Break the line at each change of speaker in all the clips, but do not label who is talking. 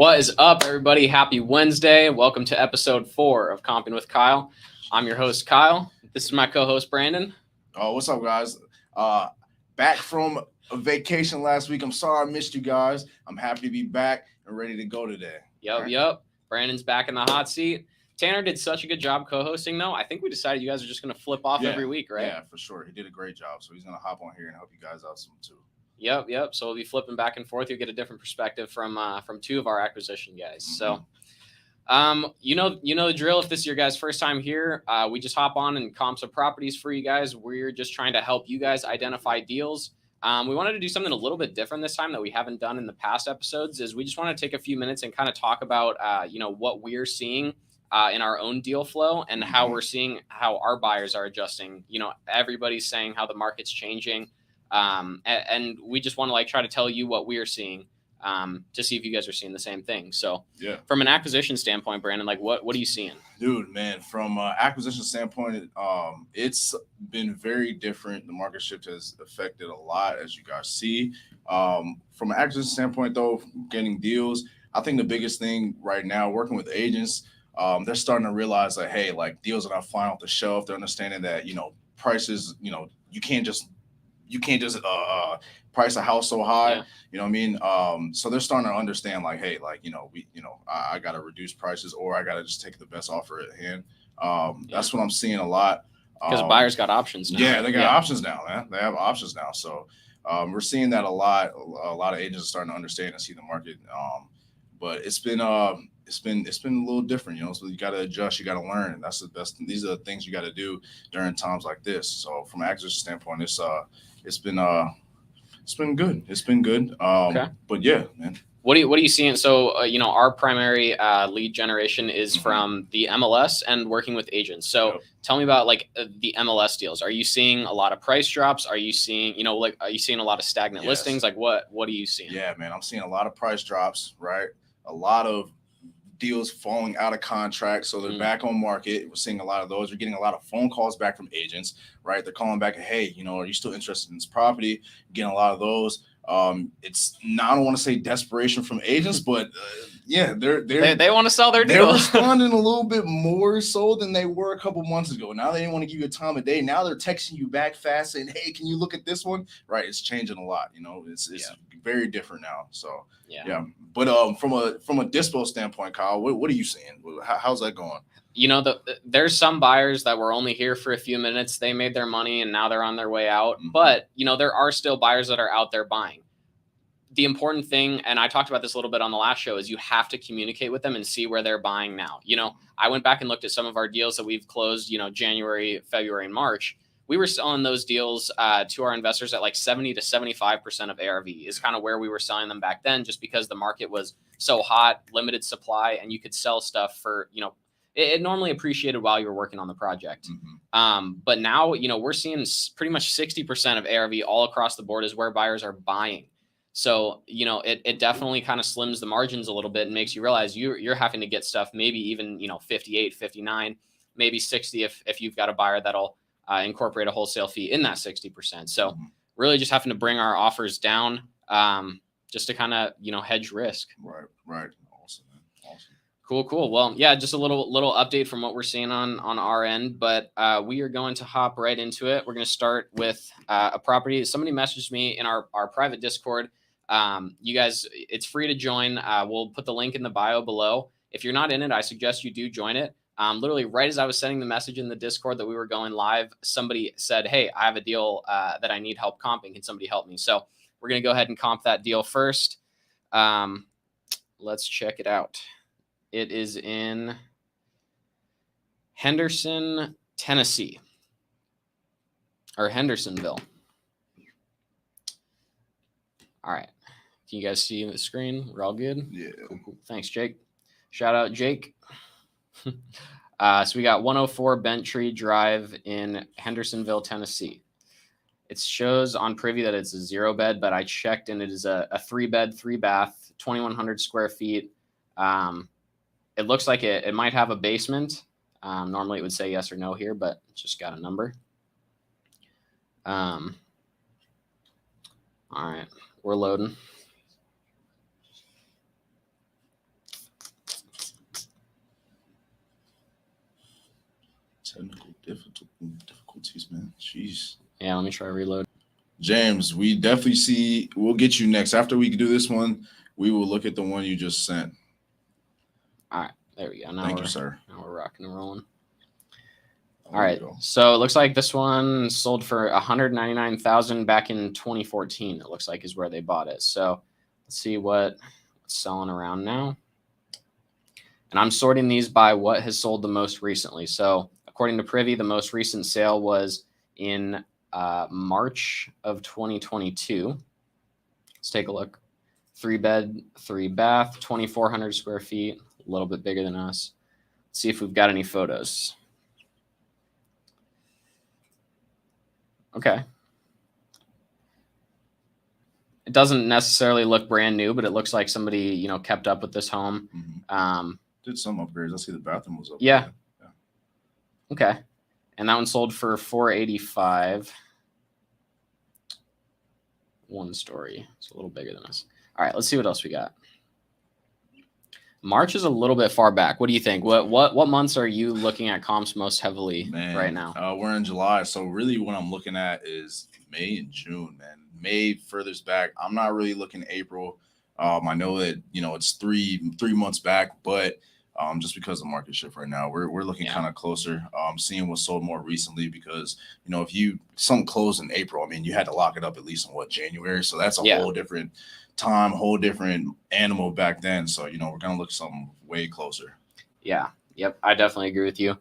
What is up, everybody? Happy Wednesday. Welcome to episode 4 of Comping with Kyle. I'm your host, Kyle. This is my co-host, Brandon.
Oh, what's up, guys? Back from a vacation last week. I'm sorry I missed you guys. I'm happy to be back and ready to go today.
Yep. Brandon's back in the hot seat. Tanner did such a good job co-hosting, though. I think we decided you guys are just going to flip off every week, right?
Yeah, for sure. He did a great job, so he's going to hop on here and help you guys out some too.
Yep. So we'll be flipping back and forth. You'll get a different perspective from two of our acquisition guys. So, you know the drill. If this is your guys' first time here, we just hop on and comp some properties for you guys. We're just trying to help you guys identify deals. We wanted to do something a little bit different this time that we haven't done in the past episodes. Is we just want to take a few minutes and kind of talk about what we're seeing in our own deal flow and how we're seeing how our buyers are adjusting. Everybody's saying how the market's changing. And we just want to try to tell you what we're seeing to see if you guys are seeing the same thing. So from an acquisition standpoint, Brandon, what are you seeing?
Dude, man, from an acquisition standpoint, it's been very different. The market shift has affected a lot, as you guys see. From an acquisition standpoint, though, getting deals, I think the biggest thing right now, working with agents, they're starting to realize that, hey, deals are not flying off the shelf. They're understanding that, prices, you can't just price a house so high.
Yeah.
You know what I mean? So they're starting to understand I got to reduce prices, or I got to just take the best offer at hand. That's what I'm seeing a lot.
Because buyers got options now.
Yeah, they got options now, man. They have options now. So we're seeing that a lot. A lot of agents are starting to understand and see the market. But it's been a little different, so you got to adjust, you got to learn. And that's the best. These are the things you got to do during times like this. So from an acquisition standpoint, it's been good. It's been good.
Okay.
But yeah, man.
What are you seeing? So, our primary lead generation is from the MLS and working with agents. So tell me about the MLS deals. Are you seeing a lot of price drops? Are you seeing, are you seeing a lot of stagnant listings? What are you seeing?
Yeah, man, I'm seeing a lot of price drops, right? A lot of deals falling out of contract, so they're back on market. We're seeing a lot of those. We're getting a lot of phone calls back from agents, right? They're calling back, hey, are you still interested in this property? Getting a lot of those. It's not, I don't want to say desperation from agents, but
they want to sell their deal.
They're responding a little bit more so than they were a couple months ago. Now they didn't want to give you a time of day. Now they're texting you back fast saying, hey, can you look at this one? Right. It's changing a lot. It's very different now. So yeah. But from a dispo standpoint, Kyle, what are you seeing? How's that going?
There's some buyers that were only here for a few minutes. They made their money and now they're on their way out. But, there are still buyers that are out there buying. The important thing, and I talked about this a little bit on the last show, is you have to communicate with them and see where they're buying now. I went back and looked at some of our deals that we've closed, January, February, and March. We were selling those deals to our investors at 70 to 75% of ARV is kind of where we were selling them back then, just because the market was so hot, limited supply, and you could sell stuff for, it normally appreciated while you were working on the project. But now, we're seeing pretty much 60% of ARV all across the board is where buyers are buying. So, it definitely kind of slims the margins a little bit and makes you realize you're having to get stuff maybe even, 58, 59, maybe 60 if you've got a buyer that'll incorporate a wholesale fee in that 60%. So really just having to bring our offers down just to kind of, hedge risk.
Right. Awesome, man. Awesome.
Cool. Well, yeah, just a little update from what we're seeing on our end, but we are going to hop right into it. We're going to start with a property. Somebody messaged me in our private Discord. You guys, it's free to join. We'll put the link in the bio below. If you're not in it, I suggest you do join it. Literally right as I was sending the message in the Discord that we were going live, somebody said, hey, I have a deal that I need help comping. Can somebody help me? So we're going to go ahead and comp that deal first. Let's check it out. It is in Henderson, Tennessee, or Hendersonville. All right. Can you guys see the screen? We're all good?
Yeah.
Cool. Thanks, Jake. Shout out, Jake. So we got 104 Bent Tree Drive in Hendersonville, Tennessee. It shows on Privy that it's a 0-bed, but I checked and it is a 3-bed, 3-bath, 2,100 square feet. It looks like it might have a basement. Normally it would say yes or no here, but it's just got a number. All right, we're loading.
Jeez.
Yeah, let me try reload.
James, we definitely we'll get you next. After we do this one, we will look at the one you just sent.
All right, there we go. Now
Thank you, sir.
Now we're rocking and rolling.
Oh,
all right, so it looks like this one sold for $199,000 back in 2014. It looks like is where they bought it. So let's see what's selling around now. And I'm sorting these by what has sold the most recently. So according to Privy, the most recent sale was in March of 2022. Let's take a look. 3-bed, 3-bath, 2,400 square feet, a little bit bigger than us. Let's see if we've got any photos. Okay. It doesn't necessarily look brand new, but it looks like somebody, kept up with this home.
Mm-hmm. Did some upgrades. I see the bathroom was up.
Yeah. Okay. And that one sold for $485,000. One story. It's a little bigger than us. All right, let's see what else we got. March is a little bit far back. What do you think? What months are you looking at comps most heavily right now?
We're in July, so really what I'm looking at is May and June, man. May furthest back. I'm not really looking April. I know that it's three months back, but just because of the market shift right now, we're looking kind of closer. Seeing what sold more recently because if something closed in April, I mean you had to lock it up at least in January, so that's a whole different time, whole different animal back then. So we're gonna look something way closer.
Yeah. Yep. I definitely agree with you.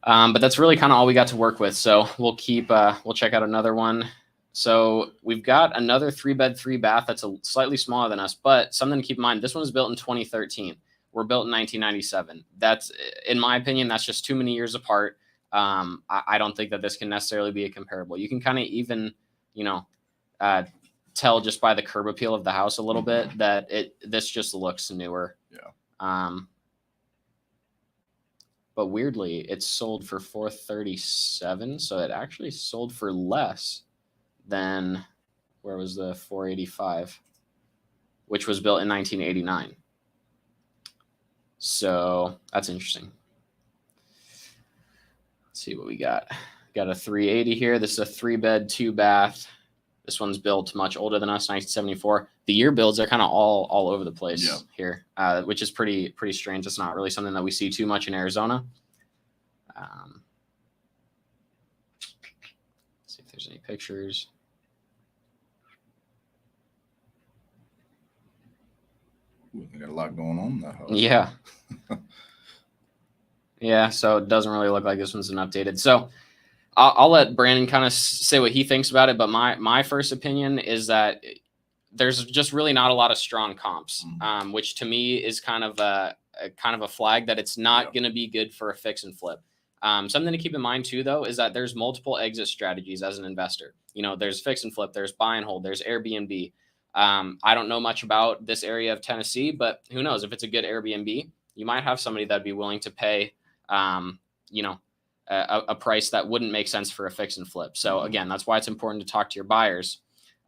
But that's really kind of all we got to work with. So we'll check out another one. So we've got another 3-bed, 3-bath that's slightly smaller than us, but something to keep in mind. This one was built in 2013. We're built in 1997. That's, in my opinion, that's just too many years apart. I don't think that this can necessarily be a comparable. You can kind of even, tell just by the curb appeal of the house a little bit that this just looks newer.
Yeah.
But weirdly, it's sold for $437,000, so it actually sold for less than where was the $485,000, which was built in 1989. So that's interesting. Let's see what we got. Got a 380 here. This is a 3-bed, 2-bath. This one's built much older than us, 1974. The year builds are kind of all over the place here, which is pretty strange. It's not really something that we see too much in Arizona. See if there's any pictures.
Ooh, they got a lot going on in that house.
Yeah. Yeah, so it doesn't really look like this one's been updated. So I'll let Brandon kind of say what he thinks about it, but my first opinion is that there's just really not a lot of strong comps, which to me is kind of a flag that it's not going to be good for a fix and flip. Something to keep in mind too, though, is that there's multiple exit strategies as an investor. There's fix and flip, there's buy and hold, there's Airbnb. I don't know much about this area of Tennessee, but who knows? If it's a good Airbnb, you might have somebody that'd be willing to pay, a price that wouldn't make sense for a fix and flip. So again, that's why it's important to talk to your buyers.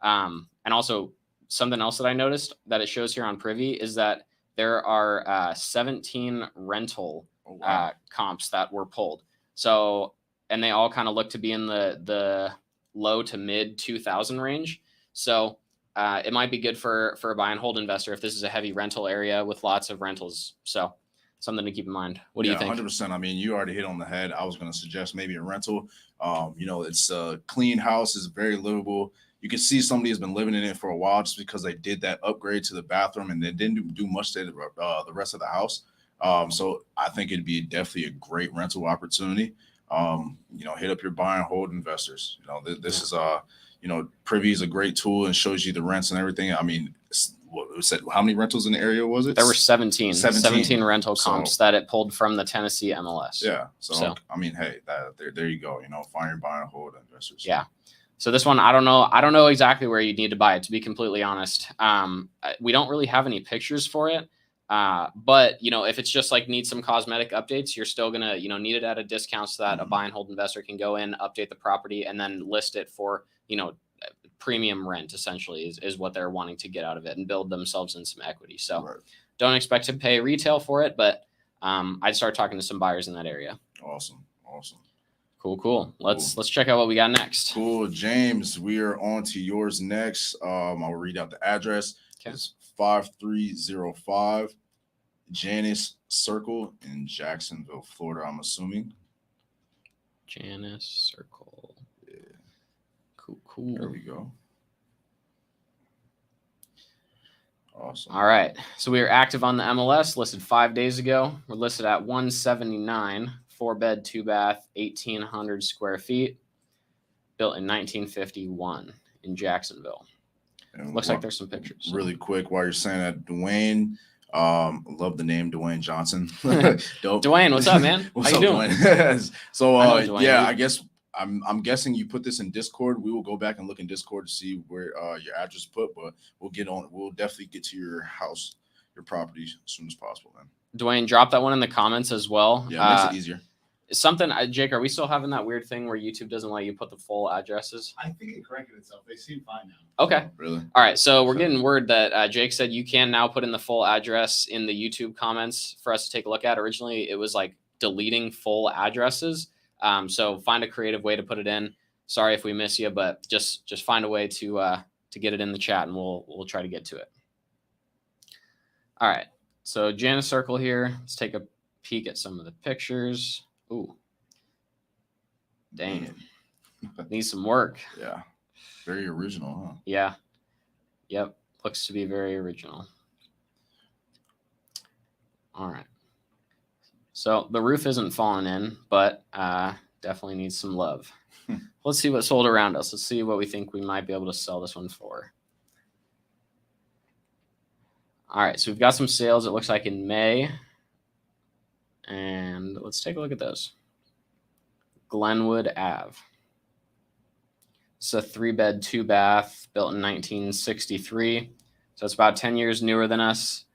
And also something else that I noticed that it shows here on Privy is that there are 17 rental comps that were pulled. So, and they all kind of look to be in the low to mid 2,000 range. So it might be good for a buy and hold investor if this is a heavy rental area with lots of rentals. So something to keep in mind. What do you think?
100%. I mean, you already hit on the head. I was going to suggest maybe a rental. It's a clean house, is very livable. You can see somebody has been living in it for a while just because they did that upgrade to the bathroom and they didn't do much to the rest of the house. So I think it'd be definitely a great rental opportunity. Hit up your buy and hold investors. This is Privy is a great tool and shows you the rents and everything. I mean, how many rentals in the area was it?
There were 17 rental comps that it pulled from the Tennessee MLS.
Yeah. So I mean, hey, there you go. Find your buy and hold investors.
Yeah. So this one, I don't know exactly where you need to buy it, to be completely honest. We don't really have any pictures for it. But if it's just like needs some cosmetic updates, you're still going to, need it at a discount so that a buy and hold investor can go in, update the property, and then list it for, premium rent essentially is what they're wanting to get out of it and build themselves in some equity. So don't expect to pay retail for it, but I'd start talking to some buyers in that area.
Awesome.
Cool. Let's check out what we got next.
Cool, James. We are on to yours next. I'll read out the address.
Okay.
It's 5305 Janice Circle in Jacksonville, Florida. I'm assuming.
Janice Circle.
Yeah.
Cool.
There we go. Awesome.
All right. So we are active on the MLS, listed 5 days ago. We're listed at 179, 4-bed, 2-bath, 1,800 square feet, built in 1951 in Jacksonville.
And
Looks like there's some pictures.
Really quick, while you're saying that, Dwayne, love the name Dwayne Johnson. Dope.
Dwayne, what's up, man?
What's
How
up,
you doing?
Dwayne? So,
Dwayne.
yeah, I guess I'm guessing you put this in Discord. We will go back and look in Discord to see where your address is put, but we'll definitely get to your house, your property as soon as possible, man.
Dwayne, drop that one in the comments as well.
Yeah, it makes it easier.
Something, Jake, are we still having that weird thing where YouTube doesn't let you put the full addresses?
I think it corrected itself. They seem fine now.
Okay.
Really?
All right. So we're getting word that Jake said you can now put in the full address in the YouTube comments for us to take a look at. Originally, it was like deleting full addresses. So find a creative way to put it in. Sorry if we miss you, but just find a way to get it in the chat, and we'll try to get to it. All right. So Janice Circle here. Let's take a peek at some of the pictures. Ooh. Dang. Needs some work.
Yeah. Very original, huh?
Yeah. Yep. Looks to be very original. All right. So the roof isn't falling in, but definitely needs some love. Let's see what's sold around us. Let's see what we think we might be able to sell this one for. All right. So we've got some sales, it looks like, in May. And let's take a look at those. Glenwood Ave. It's a 3-bed, 2-bath, built in 1963. So it's about 10 years newer than us.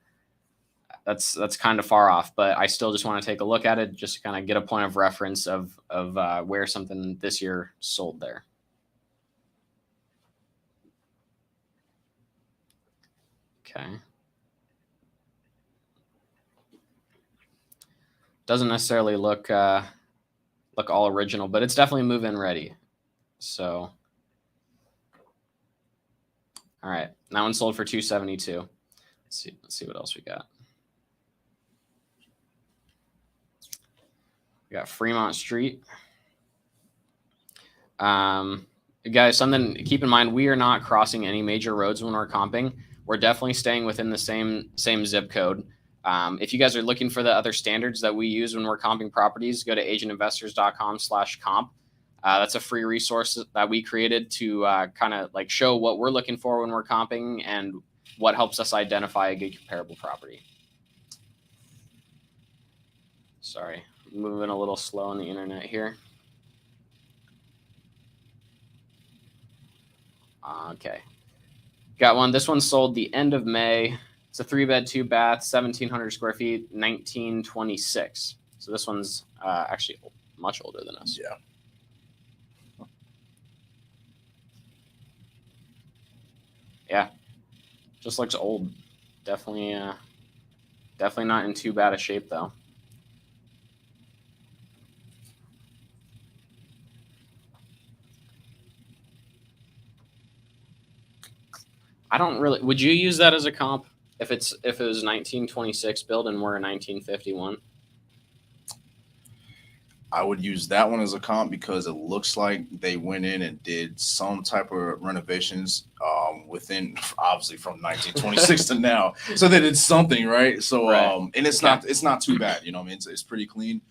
That's kind of far off, but I still just want to take a look at it just to kind of get a point of reference of where something this year sold there. Okay. Doesn't necessarily look all original, but it's definitely move-in ready. So, all right, that one sold for $272. Let's see what else we got. We got Fremont Street. Guys, something to keep in mind: we are not crossing any major roads when we're comping. We're definitely staying within the same zip code. If you guys are looking for the other standards that we use when we're comping properties, go to agentinvestors.com/comp. That's a free resource that we created to kind of like show what we're looking for when we're comping and what helps us identify a good comparable property. Sorry, moving a little slow on the internet here. Okay, got one. This one sold the end of May. It's a 3-bed, 2-bath, 1,700 square feet, 1926. So this one's actually much older than us.
Yeah.
Yeah, just looks old. Definitely not in too bad a shape though. I don't really. Would you use that as a comp if it was 1926 build and we're a 1951?
I would use that one as a comp because it looks like they went in and did some type of renovations within, obviously, from 1926 to now. So they did something, right? So
Right.
And it's not too bad, you know what I mean? It's pretty clean.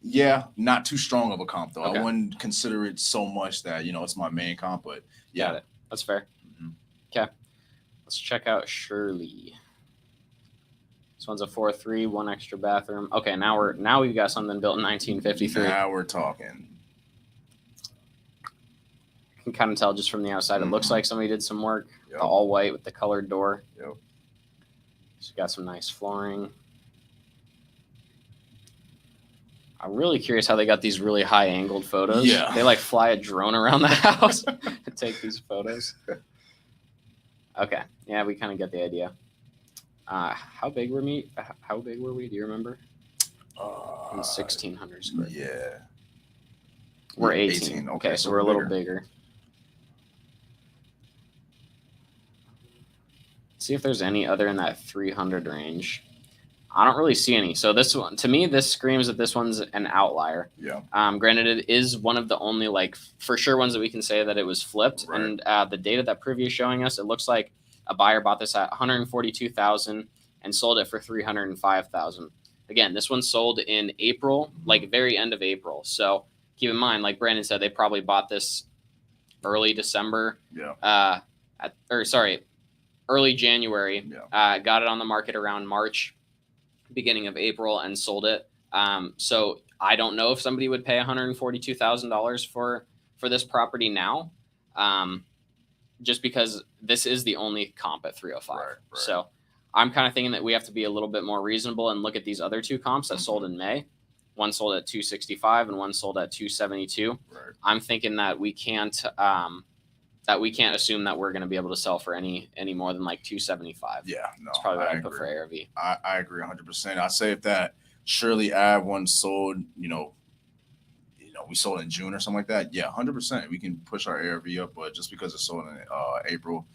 Yeah, not too strong of a comp though.
Okay.
I wouldn't consider it so much that, you know, it's my main comp, but yeah.
Got it. That's fair. Okay. Let's check out Shirley. This one's a 4-3, 1 extra bathroom. Okay, now we've got something built in 1953.
Now we're talking.
You can kind of tell just from the outside. It looks like somebody did some work.
Yep.
The all white with the colored door.
Yep.
So got some nice flooring. I'm really curious how they got these really high angled photos.
Yeah.
They like fly a drone around the house to take these photos. Okay. Yeah, we kind of get the idea. How big were we? Do you remember? And 1,600 square feet.
Yeah.
We're 18. Okay, so we're a little bigger. See if there's any other in that 300 range. I don't really see any. So this one, to me, this screams that this one's an outlier.
Yeah.
Granted, it is one of the only like for sure ones that we can say that it was flipped.
Right.
And the data that Privy is showing us, it looks like a buyer bought this at 142,000 and sold it for 305,000. Again, this one sold in April, like very end of April. So keep in mind, like Brandon said, they probably bought this early December.
Yeah.
Early January.
Yeah.
Got it on the market around March, beginning of April, and sold it. So I don't know if somebody would pay $142,000 for this property now, just because this is the only comp at 305.
Right.
So I'm kind of thinking that we have to be a little bit more reasonable and look at these other two comps that sold in May. One sold at 265 and one sold at 272.
Right.
I'm thinking that we can't assume that we're going to be able to sell for any more than like 275.
Yeah, no,
that's probably what
I
I'd put for ARV.
I agree 100%. I say if that Shirley Ave one sold, we sold in June or something like that. Yeah, 100%. We can push our ARV up, but just because it sold in April,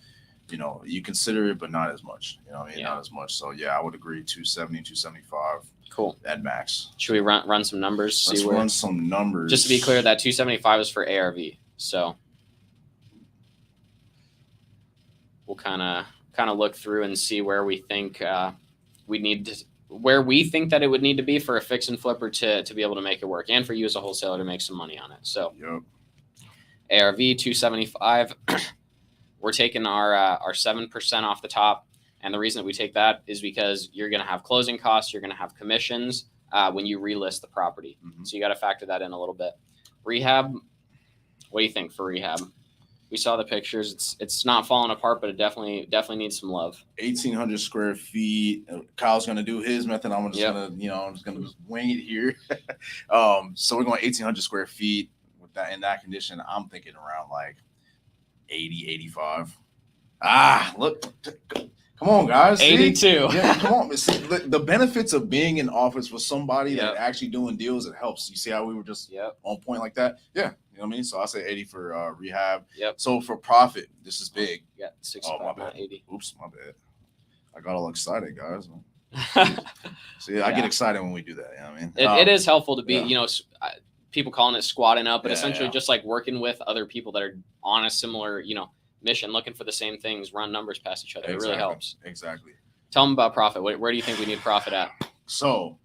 you consider it, but not as much. Not as much. So yeah, I would agree 270, 275.
Cool.
At max.
Should we run some numbers?
Let's run some numbers.
Just to be clear, that 275 is for ARV. So we'll kind of look through and see where we think where we think that it would need to be for a fix and flipper to be able to make it work, and for you as a wholesaler to make some money on it. So
yep.
ARV 275. We're taking our 7% off the top. And the reason that we take that is because you're going to have closing costs, you're going to have commissions when you relist the property.
Mm-hmm.
So you got to factor that in a little bit. Rehab, what do you think for rehab? We saw the pictures. It's not falling apart, but it definitely needs some love.
1,800 square feet. Kyle's going to do his method. I'm just going to wing it here. So we're going 1,800 square feet with that in that condition. I'm thinking around like 80, 85. Look. Come on, guys.
82.
Yeah, come on. See, the benefits of being in office with somebody that actually doing deals, it helps. You see how we were just on point like that? Yeah. You know what I mean? So I say 80 for rehab.
Yep.
So for profit, this is big.
Yeah, 65,
my bad.
80.
Oops, my bad. I got all excited, guys. See, I get excited when we do that. You know what I mean?
It is helpful to be, people calling it squatting up, but essentially just like working with other people that are on a similar, mission, looking for the same things, run numbers past each other. Exactly. It really helps.
Exactly.
Tell them about profit. Where do you think we need profit at?
So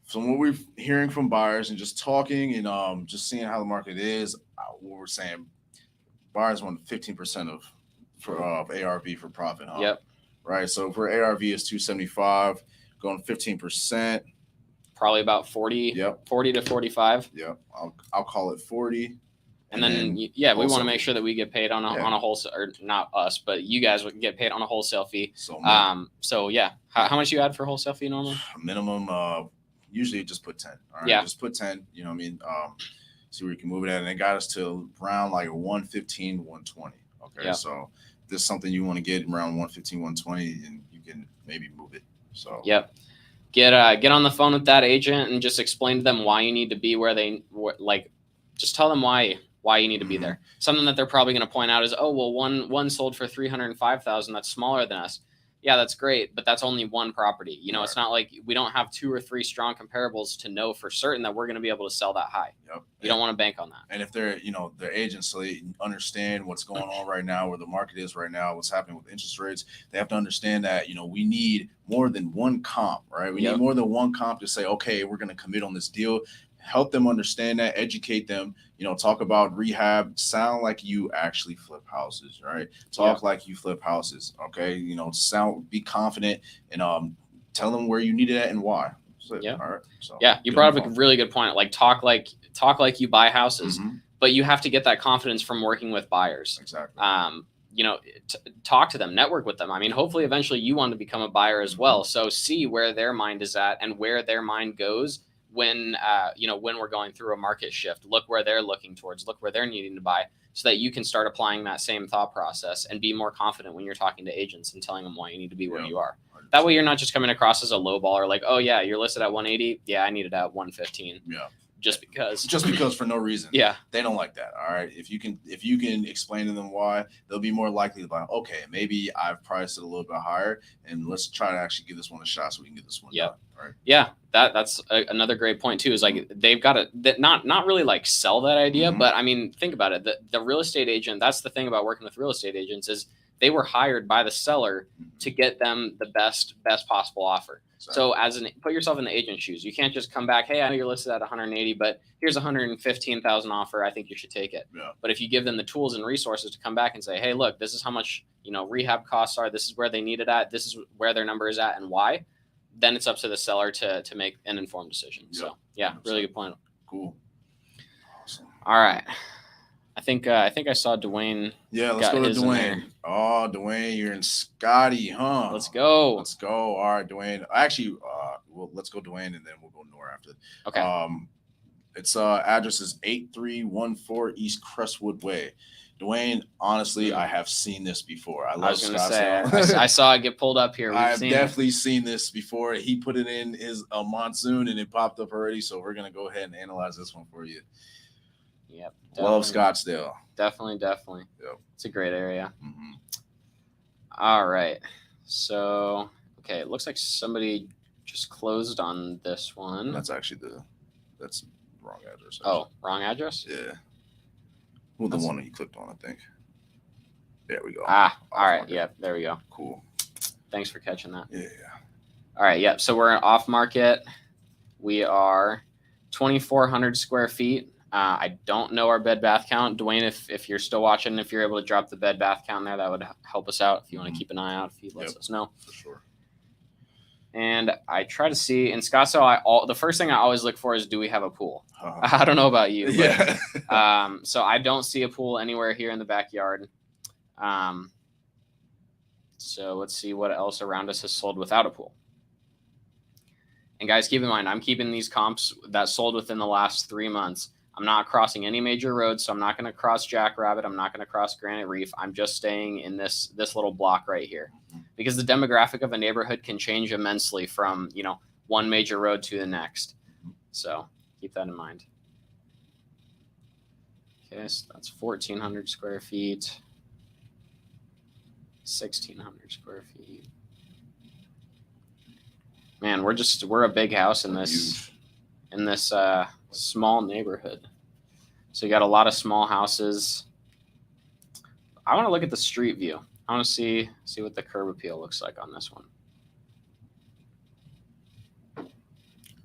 from what we're hearing from buyers and just talking and just seeing how the market is, what we're saying, buyers want 15% of ARV for profit. Huh?
Yep.
Right. So for ARV is 275, going 15%.
Probably about 40.
Yep.
40 to 45.
Yep. I'll call it 40.
And then we want to make sure that we get paid on a wholesale, or not us, but you guys would get paid on a wholesale fee. So how much you add for wholesale fee normally?
Minimum, usually just put 10. All right.
Yeah.
Just put 10. You know what I mean? See where you can move it at, and it got us to around like 115, 120. Okay. Yeah. So if this is something you want to get around 115, 120, and you can maybe move it. So
get on the phone with that agent and just explain to them why you need to be just tell them why you need to be there. Something that they're probably going to point out is, oh, well, one sold for 305,000. That's smaller than us. Yeah, that's great, but that's only one property. Right. It's not like we don't have 2 or 3 strong comparables to know for certain that we're going to be able to sell that high.
Yep.
You don't want to bank on that.
And if they're, their agents, so they understand what's going on right now, where the market is right now, what's happening with interest rates, they have to understand that, we need more than one comp, right? We need more than one comp to say, okay, we're going to commit on this deal. Help them understand that, educate them, talk about rehab, sound like you actually flip houses, right? Talk like you flip houses. Okay. Be confident and tell them where you need it at and why. All right. So
you brought up a really good point. Like talk like you buy houses, but you have to get that confidence from working with buyers.
Exactly.
Talk to them, network with them. I mean, hopefully eventually you want to become a buyer as well. So see where their mind is at and where their mind goes when we're going through a market shift. Look where they're looking towards, look where they're needing to buy, so that you can start applying that same thought process and be more confident when you're talking to agents and telling them why you need to be where you are.
100%.
That way you're not just coming across as a low baller, like, oh yeah, you're listed at 180. Yeah, I need it at 115.
Yeah.
Just because
for no reason.
Yeah.
They don't like that. All right. If you can explain to them why, they'll be more likely to be like, okay, maybe I've priced it a little bit higher and let's try to actually give this one a shot so we can get this one done. Right.
Yeah. That's another great point too, is like they've got to not really like sell that idea, but I mean, think about it. The real estate agent, that's the thing about working with real estate agents, is they were hired by the seller to get them the best possible offer. So put yourself in the agent's shoes. You can't just come back, hey, I know you're listed at 180, but here's a 115,000 offer. I think you should take it.
Yeah.
But if you give them the tools and resources to come back and say, hey, look, this is how much, rehab costs are. This is where they need it at. This is where their number is at and why. Then it's up to the seller to make an informed decision.
Yeah.
So yeah, really good point.
Cool. Awesome.
All right. I think I saw Dwayne.
Yeah, let's go to Dwayne. Oh, Dwayne, you're in Scotty, huh?
Let's go.
All right, Dwayne. Actually, let's go Dwayne, and then we'll go Nora after.
Okay.
Its address is 8314 East Crestwood Way. Dwayne, honestly, I have seen this before. I was going to
say, I saw it get pulled up here.
I've definitely seen this before. He put it in his monsoon, and it popped up already. So we're going to go ahead and analyze this one for you.
Yep.
Love Scottsdale.
Definitely.
Yep.
It's a great area.
Mm-hmm.
All right. So, okay, it looks like somebody just closed on this one.
That's actually that's the wrong address.
Actually. Oh, wrong address?
Yeah. Well, the one that you clicked on, I think. There we go.
All right. Yeah, there we go.
Cool.
Thanks for catching that.
Yeah.
All right. Yep. So we're off market. We are 2,400 square feet. I don't know our bed bath count. Dwayne, if you're still watching, if you're able to drop the bed bath count there, that would help us out. If you want to keep an eye out, if he lets us know.
For sure.
And I try to see in Scottsdale, the first thing I always look for is, do we have a pool? I don't know about you. But,
Yeah.
So I don't see a pool anywhere here in the backyard. So let's see what else around us has sold without a pool. And guys, keep in mind, I'm keeping these comps that sold within the last 3 months. I'm not crossing any major roads, so I'm not going to cross Jackrabbit. I'm not going to cross Granite Reef. I'm just staying in this little block right here, because the demographic of a neighborhood can change immensely from, one major road to the next. So keep that in mind. Okay, so that's 1,400 square feet, 1,600 square feet. Man, we're a big house in this small neighborhood. So you got a lot of small houses. I want to look at the street view. I want to see what the curb appeal looks like on this one.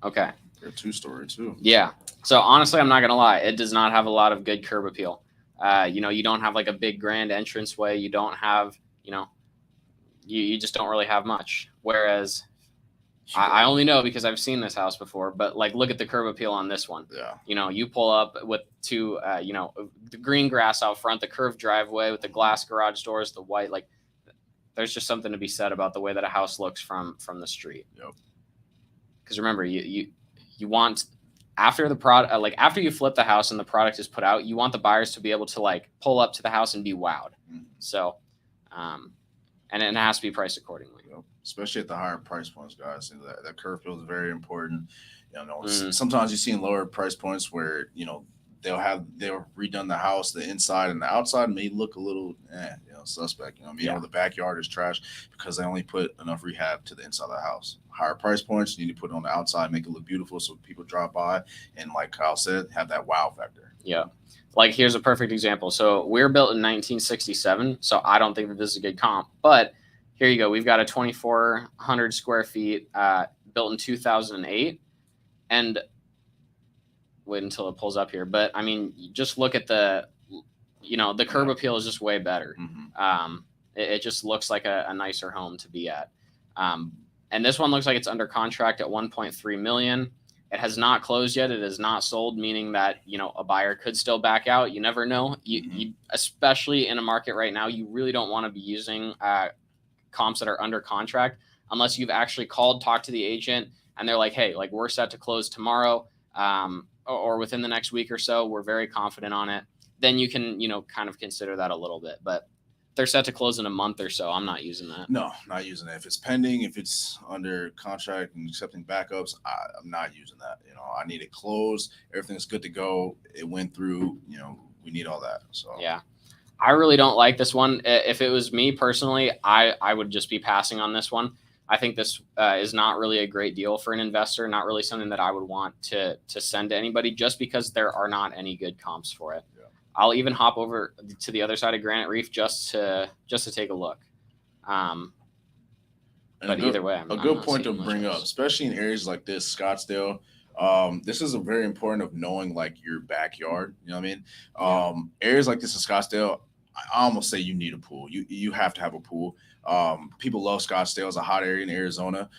Okay.
They're 2-story too.
Yeah. So honestly, I'm not going to lie. It does not have a lot of good curb appeal. You don't have like a big grand entranceway. You don't have, you just don't really have much. Whereas I only know because I've seen this house before, but like, look at the curb appeal on this one.
Yeah.
You pull up with the green grass out front, the curved driveway with the glass garage doors, the white, like there's just something to be said about the way that a house looks from the street.
Yep.
Because remember, you want, after the product, like after you flip the house and the product is put out, you want the buyers to be able to like pull up to the house and be wowed.
Mm-hmm.
So, and it has to be priced accordingly.
Yep. Especially at the higher price points, guys. That curve appeal is very important. Sometimes you see in lower price points where they'll redone the house, the inside and the outside may look a little suspect. The backyard is trash because they only put enough rehab to the inside of the house. Higher price points, you need to put it on the outside, make it look beautiful so people drop by and, like Kyle said, have that wow factor.
Yeah. Like here's a perfect example. So we're built in 1967, so I don't think that this is a good comp, but here you go. We've got a 2,400 square feet built in 2008, and wait until it pulls up here. But I mean, just look at the curb appeal is just way better.
Mm-hmm.
It just looks like a nicer home to be at. And this one looks like it's under contract at 1.3 million. It has not closed yet. It is not sold, meaning that, a buyer could still back out. You never know. You especially in a market right now, you really don't want to be using comps that are under contract unless you've actually called, talked to the agent, and they're like, hey, like we're set to close tomorrow or within the next week or so. We're very confident on it. then you can, kind of consider that a little bit. But they're set to close in a month or so. I'm not using that.
No, not using that. If it's pending, if it's under contract and accepting backups, I'm not using that. I need it closed. Everything's good to go. It went through. We need all that. So
yeah, I really don't like this one. If it was me personally, I would just be passing on this one. I think this is not really a great deal for an investor. Not really something that I would want to send to anybody, just because there are not any good comps for it. I'll even hop over to the other side of Granite Reef just to take a look. But either way,
a good point to bring up, especially in areas like this, Scottsdale. This is a very important of knowing like your backyard. You know what I mean? Areas like this in Scottsdale, I almost say you need a pool. You have to have a pool. People love Scottsdale. It's a hot area in Arizona.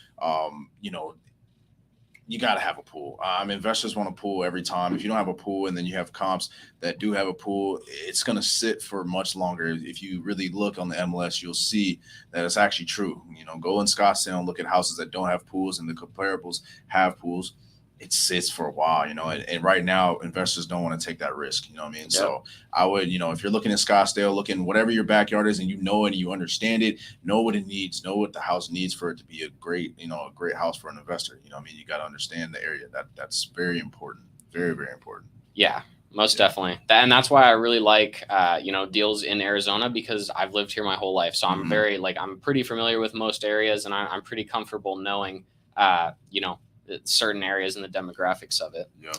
You got to have a pool. Investors want a pool every time. If you don't have a pool and then you have comps that do have a pool, it's going to sit for much longer. If you really look on the MLS, you'll see that it's actually true. Go in Scottsdale and look at houses that don't have pools, and the comparables have pools. It sits for a while, and right now investors don't want to take that risk. You know what I mean? Yep. So I would, if you're looking at Scottsdale, looking whatever your backyard is and it and you understand it, know what it needs, know what the house needs for it to be a great house for an investor. You know what I mean? You got to understand the area. That's very important. Very, very important.
Yeah, most definitely. And that's why I really like, deals in Arizona, because I've lived here my whole life. So I'm I'm pretty familiar with most areas, and I'm pretty comfortable knowing, certain areas and the demographics of it.
Yeah.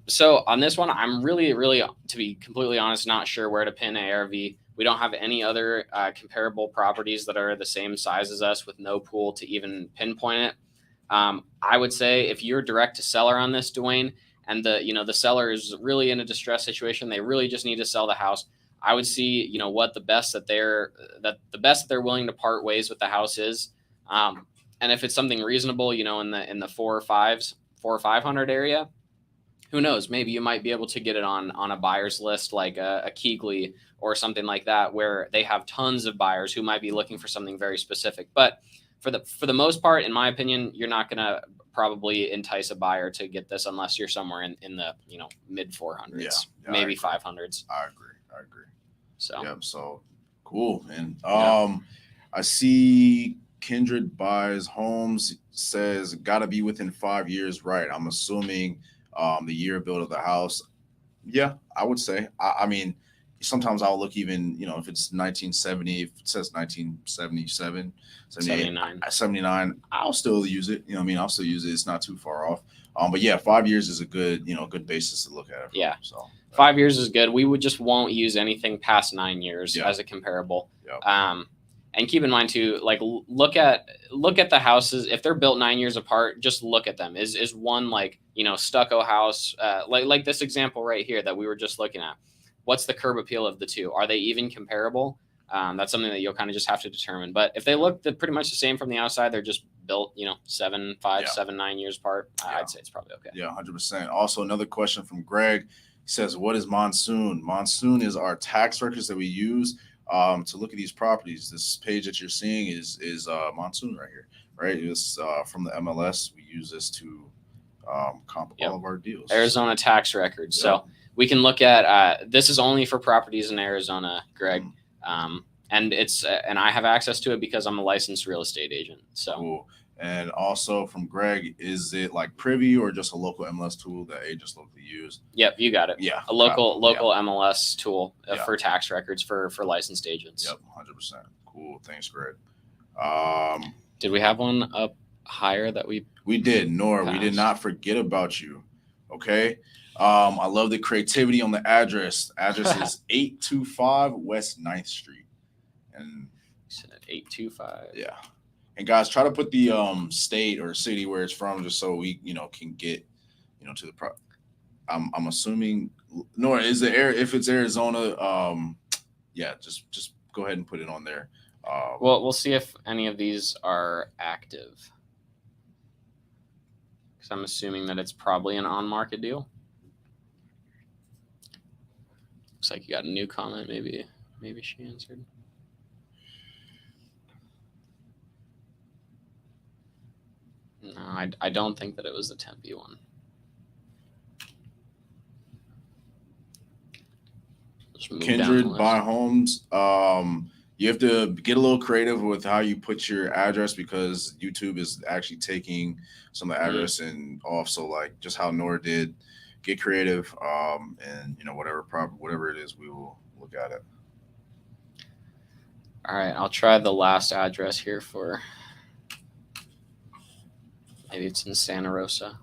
So on this one, I'm really, to be completely honest, not sure where to pin ARV. We don't have any other comparable properties that are the same size as us with no pool to even pinpoint it. I would say if you're direct to seller on this, Dwayne, and the seller is really in a distressed situation, they really just need to sell the house, I would see, what the best that they're willing to part ways with the house is. And if it's something reasonable, in the 4 or 500 area, who knows? Maybe you might be able to get it on a buyer's list like a Keegley or something like that, where they have tons of buyers who might be looking for something very specific. But for the most part, in my opinion, you're not going to probably entice a buyer to get this unless you're somewhere in the mid 400s, maybe 500s.
I agree.
So
So cool. And I see Kindred Buys Homes says got to be within 5 years, right? I'm assuming the year build of the house. Yeah, I would say. I mean, sometimes I'll look even, if it's 1970, if it says 1977, 79, I'll still use it. I'll still use it. It's not too far off. But yeah, 5 years is a good, good basis to look at it. So
5 years is good. We won't use anything past 9 years as a comparable.
Yep.
And keep in mind too, like look at the houses. If they're built 9 years apart, just look at them. Is one stucco house, like this example right here that we were just looking at? What's the curb appeal of the two? Are they even comparable? That's something that you'll kind of just have to determine. But if they look pretty much the same from the outside, they're just built, 7, 9 years apart, I'd say it's probably okay.
Yeah, 100%. Also, another question from Greg. He says, what is Monsoon? Monsoon is our tax records that we use to look at these properties. This page that you're seeing is Monsoon right here, right? It's from the MLS. We use this to comp all of our deals.
Arizona tax records. Yep. So we can look at this is only for properties in Arizona, Greg. And it's and I have access to it because I'm a licensed real estate agent. So
cool. And also from Greg, is it like Privy or just a local MLS tool that agents locally use?
Yep, you got it.
Yeah,
a local MLS tool for tax records for licensed agents.
Yep, 100%. Cool. Thanks, Greg.
Did we have one up higher that we
did? Nora, we did not forget about you. Okay. I love the creativity on the address. Address is 825 West 9th Street. And
825.
Yeah. And guys, try to put the state or city where it's from, just so we can get to the pro. I'm assuming. Nora, is the air if it's Arizona? Just go ahead and put it on there.
Well, we'll see if any of these are active, because I'm assuming that it's probably an on-market deal. Looks like you got a new comment. Maybe she answered. No, I don't think that it was the Tempe one. move down the
Kindred
list.
Buy Homes. You have to get a little creative with how you put your address because YouTube is actually taking some of the address and off. So like just how Nora did, get creative. And whatever it is, we will look at it.
All right, I'll try the last address here for maybe it's in Santa Rosa.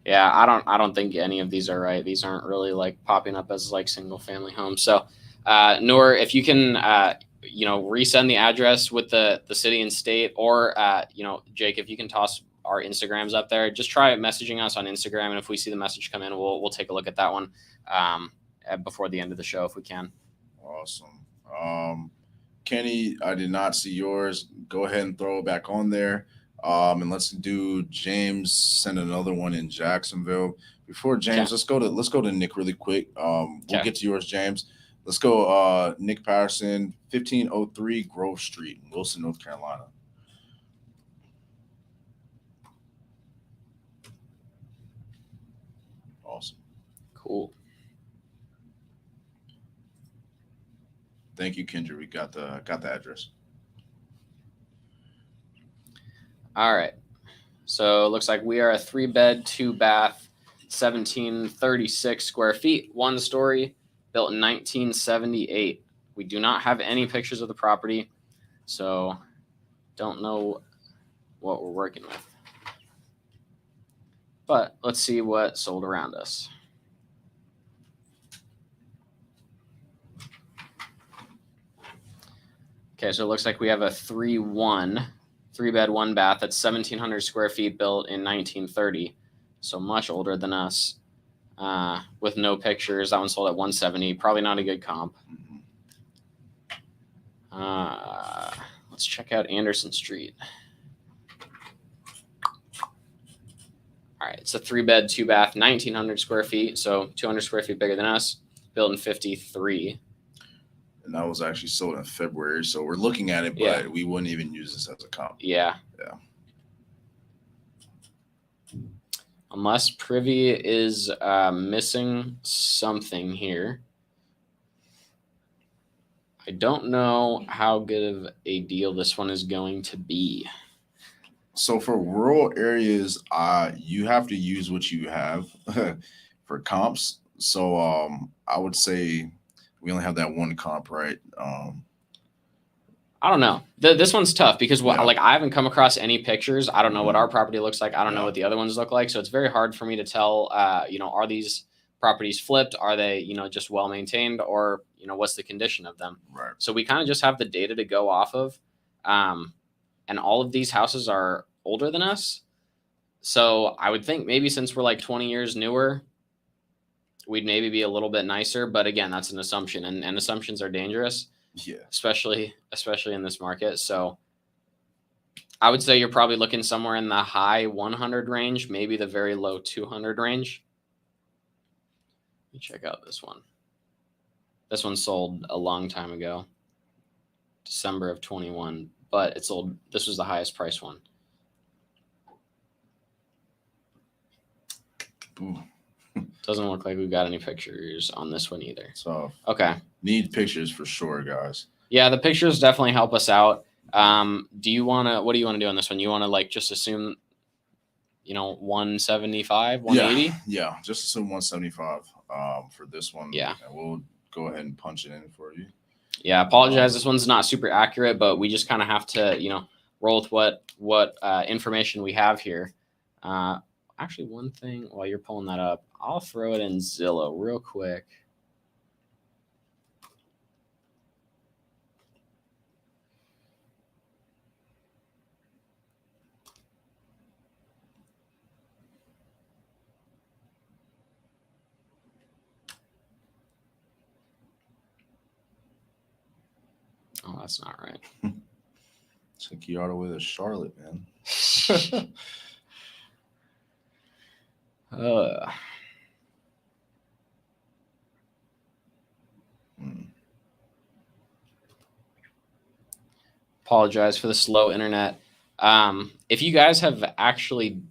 Yeah, I don't think any of these are right. These aren't really like popping up as like single family homes. So, Noor, if you can, resend the address with the city and state, or Jake, if you can toss our Instagrams up there, just try messaging us on Instagram, and if we see the message come in, we'll take a look at that one before the end of the show if we can.
Awesome. Kenny, I did not see yours. Go ahead and throw it back on there. And let's do James. Send another one in Jacksonville. Before James, let's go to Nick really quick. We'll get to yours, James. Let's go. Nick Patterson, 1503 Grove Street, Wilson, North Carolina. Awesome.
Cool.
Thank you, Kendra. We got the address.
All right. So it looks like we are a 3-bed, 2-bath, 1736 square feet, 1-story, built in 1978. We do not have any pictures of the property, so don't know what we're working with. But let's see what sold around us. Okay, so it looks like we have a 3-1. 3-bed, 1-bath. That's 1,700 square feet, built in 1930. So much older than us. With no pictures. That one sold at 170. Probably not a good comp. Let's check out Anderson Street. All right, it's a 3-bed, 2-bath, 1,900 square feet. So 200 square feet bigger than us. Built in 53.
And that was actually sold in February. So we're looking at it, but we wouldn't even use this as a comp.
Yeah. Unless Privy is missing something here. I don't know how good of a deal this one is going to be.
So for rural areas, you have to use what you have for comps. So I would say we only have that one comp, right?
I don't know. This one's tough because I haven't come across any pictures. I don't know what our property looks like. I don't know what the other ones look like. So it's very hard for me to tell, are these properties flipped? Are they, just well maintained, or, what's the condition of them?
Right.
So we kind of just have the data to go off of. And all of these houses are older than us. So I would think maybe since we're like 20 years newer, we'd maybe be a little bit nicer. But again, that's an assumption, and assumptions are dangerous.
Yeah.
Especially in this market. So I would say you're probably looking somewhere in the high 100 range, maybe the very low 200 range. Let me check out this one. This one sold a long time ago, December of 21, but it sold. This was the highest price one.
Ooh.
Doesn't look like we've got any pictures on this one either.
So
okay.
Need pictures for sure, guys.
Yeah, the pictures definitely help us out. What do you want to do on this one? You want to just assume, 175, 180?
Yeah, just assume 175 for this one.
Yeah.
And we'll go ahead and punch it in for you.
Yeah, apologize. This one's not super accurate, but we just kind of have to, roll with what information we have here. Actually, one thing while you're pulling that up, I'll throw it in Zillow real quick. Oh, that's not right.
Took you all the way to Charlotte, man.
Apologize for the slow internet. If you guys have actually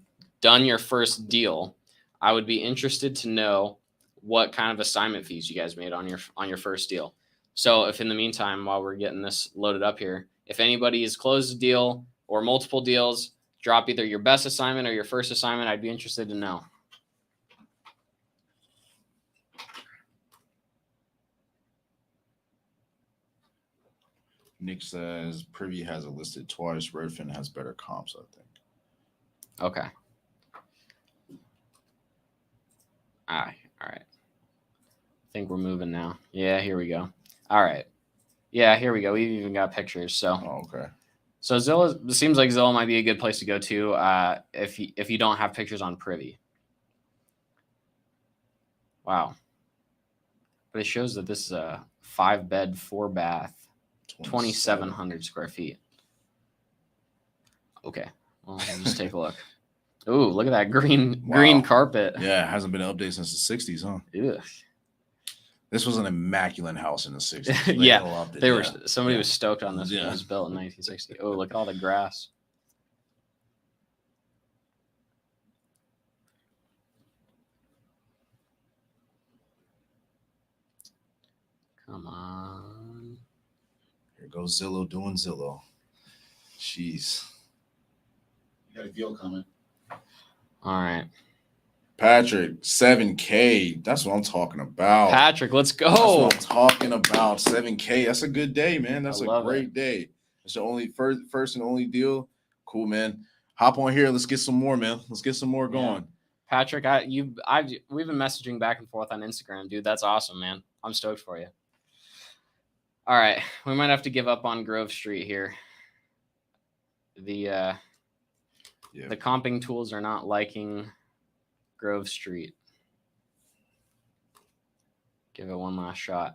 done your first deal, I would be interested to know what kind of assignment fees you guys made on your first deal. So if in the meantime, while we're getting this loaded up here, if anybody has closed a deal or multiple deals, drop either your best assignment or your first assignment. I'd be interested to know.
Nick says Privy has it listed twice. Redfin has better comps, I think.
Okay. All right. I think we're moving now. Yeah, here we go. All right. Yeah, here we go. We've even got pictures. So.
Oh, okay.
So Zillow, it seems like Zillow might be a good place to go to if you don't have pictures on Privy. Wow. But it shows that this is a 5-bed, 4-bath, 2,700 square feet. Okay. Well, let's just take a look. Ooh, look at that green carpet.
Yeah, it hasn't been updated since the 60s, huh?
Ugh.
This was an immaculate house in the 60s.
Yeah, somebody was stoked on this when it was built in 1960. Oh, look at all the grass. Come on.
Here goes Zillow doing Zillow. Jeez.
You got a deal coming.
All right.
Patrick, 7K. That's what I'm talking about.
Patrick, let's go.
That's what I'm talking about. 7K. That's a good day, man. That's a great day. It's the only first and only deal. Cool, man. Hop on here. Let's get some more, man. Let's get some more going.
Yeah. Patrick, we've been messaging back and forth on Instagram, dude. That's awesome, man. I'm stoked for you. All right, we might have to give up on Grove Street here. The comping tools are not liking Grove Street. Give it one last shot.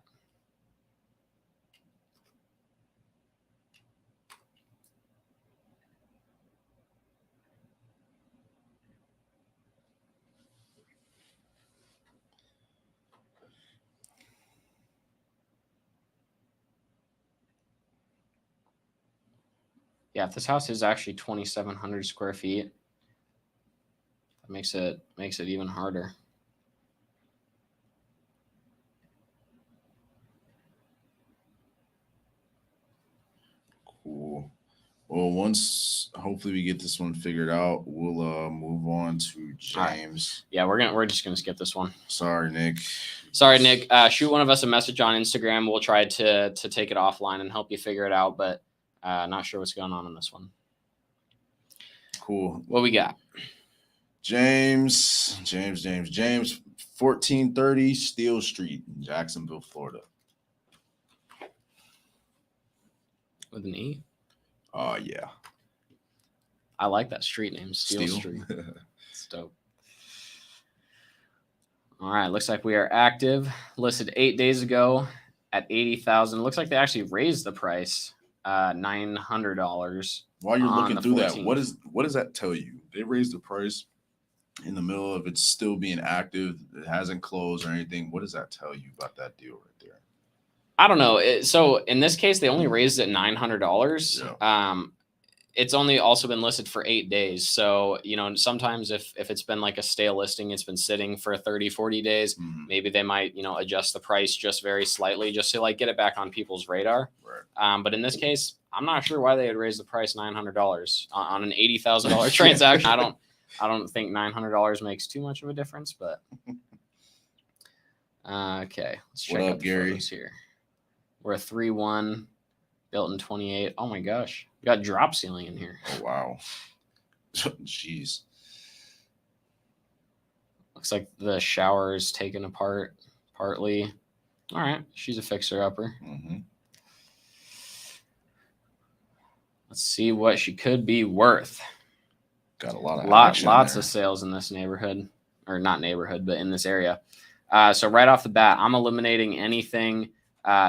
Yeah, if this house is actually 2,700 square feet, that makes it even harder.
Cool. Well, once hopefully we get this one figured out, we'll move on to James.
Right. Yeah, we're just gonna skip this one.
Sorry, Nick.
Shoot one of us a message on Instagram. We'll try to take it offline and help you figure it out, but not sure what's going on this one.
Cool.
What we got?
James, 1430 Steel Street, Jacksonville, Florida.
With an E?
Yeah.
I like that street name, Steel Street. It's dope. All right, looks like we are active. Listed 8 days ago at $80,000. Looks like they actually raised the price $900.
While you're looking through 14th. That, what does that tell you? They raised the price in the middle of it still being active. It hasn't closed or anything. What does that tell you about that deal right there?
I don't know. So in this case, they only raised it $900. Yeah. It's only also been listed for 8 days. So, sometimes if it's been like a stale listing, it's been sitting for 30, 40 days, maybe they might, adjust the price just very slightly just to get it back on people's radar. Right. But in this case, I'm not sure why they would raise the price $900 on an $80,000 transaction. I don't think $900 makes too much of a difference, but okay. Let's check out the photos here. We're a 3-1 built in 28. Oh my gosh. We got drop ceiling in here.
Oh, wow. Jeez.
Looks like the shower is taken apart partly. All right. She's a fixer-upper. Mm-hmm. Let's see what she could be worth.
Got a lot of
lots of sales in this neighborhood. Or not neighborhood, but in this area. So right off the bat, I'm eliminating anything